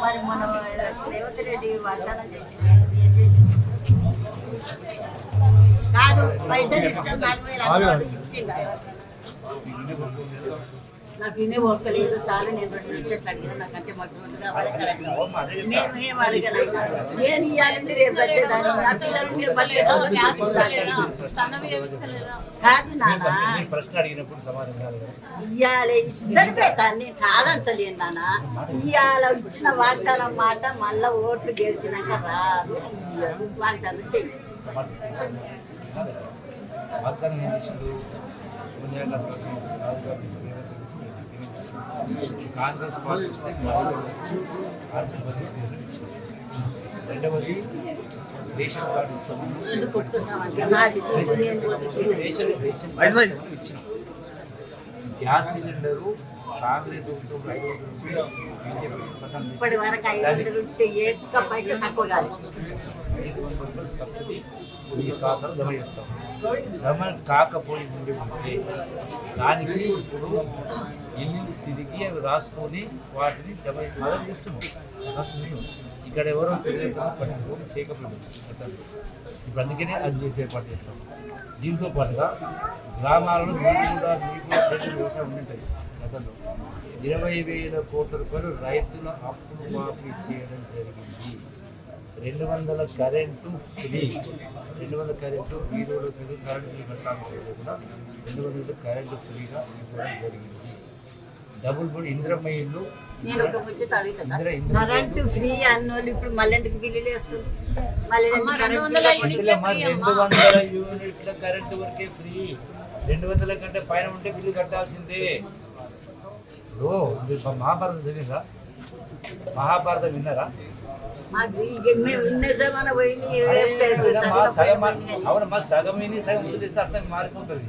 మరి మన రేవంత్ రెడ్డి వాగ్దానం చేసింది కాదు, పైసలు ఇస్తాను 4,000 ఇచ్చిండు. నాకు ఇనే ఒక్కలేదు చాలా, నేను 2 లక్షలు అడిగినా నాకు అంతే మట్టు కావాలి. నేను ఏం అడగలేదు, నేను ఇవ్వాలంటే రేపు వచ్చేదాన్ని. నా పిల్లలు కాదు నాన్న, ఇవ్వాలి ఇద్దరు పెట్టాను, నేను కాదంటలేను నాన్న. ఇవాళ ఇచ్చిన వాగ్దానం మాట మళ్ళా ఓట్లు గెలిచినాక రాదు, వాగ్దానం చెయ్యి. కాంగ్రెస్ పార్టీ రెండవది రేషన్ కార్డు ఇస్తాము. గ్యాస్ సిలిండరు కాంగ్రెస్ ఇప్పటి వరకు 500 ఉంటే ఏ పైసా తక్కువ కాదు. 500 సబ్సిడీ ఈ ఖాతాలో జమ చేస్తాం. జమ కాకపోయి ఉంటే దానికి ఇప్పుడు ఇల్లు తిరిగి అవి రాసుకొని వాటిని జమ చేస్తున్నాం. ఇక్కడ ఎవరో పట్టించుకొని చేయకపోయింది. ఇప్పుడు అందుకనే అది చేసే ఏర్పాటు చేస్తాం. దీంతో పాటుగా గ్రామాలలో వ్యవసాయం ఉండింటాయి. గతంలో 20,000 కోట్ల రూపాయలు రైతుల అప్పులు మాఫీ చేయడం జరిగింది. 200 కరెంటు ఫ్రీ, 200 కరెంటు వీధులు కరెంటు బిల్లు కట్టాలని కూడా 200 కరెంటు ఫ్రీగా ఇవ్వడం జరిగింది. డబుల్ బెడ్ ఇంద్రమ్మ ఇల్లు. నేను ఒక ముచ్చట అడుగుతా, కరెంటు ఫ్రీ అన్నోళ్ళు ఇప్పుడు మళ్ళీ ఎందుకు బిల్లులు వేస్తుంది? మళ్ళీ 200 యూనిట్ల కరెంటు వరకే ఫ్రీ. 200 కంటే పైన ఉంటే బిల్లు కట్టాల్సిందే. ఇప్పుడు మహాభారతం చదివిందా? మహాభారతం విన్నారా? అవును, మా సగం విని సగం వదిలేస్తే అర్థం మారిపోతుంది.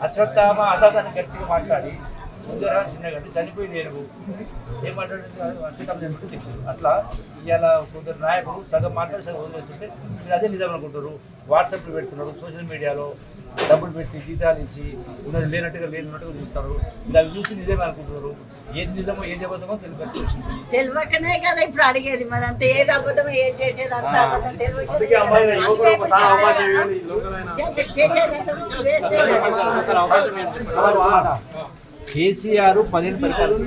అశ్వత్థామ అదాన్ని గట్టిగా మాట్లాడి ముందర చిన్నగా చనిపోయింది ఏనుగు ఏమంటాడు అట్లా. ఇవాళ కొందరు నాయకులు సగం మాట్లాడి సగం వదిలేస్తుంటే మీరు అదే నిజం అనుకుంటారు. వాట్సాప్లో పెడుతున్నారు, సోషల్ మీడియాలో డబ్బులు పెట్టి జీతాలు ఇచ్చి ఉన్నది లేనట్టుగా లేనట్టుగా చూస్తారు. ఇలా అవి చూసి నిజమే అనుకుంటున్నారు. ఏది నిజమో ఏది అబద్ధమో తెలియకనే కదా ఇప్పుడు అడిగేది. మరి అంత ఏది అబద్ధమో ఏది చేసేది అంత కేసీఆర్ 10 పరిపాలన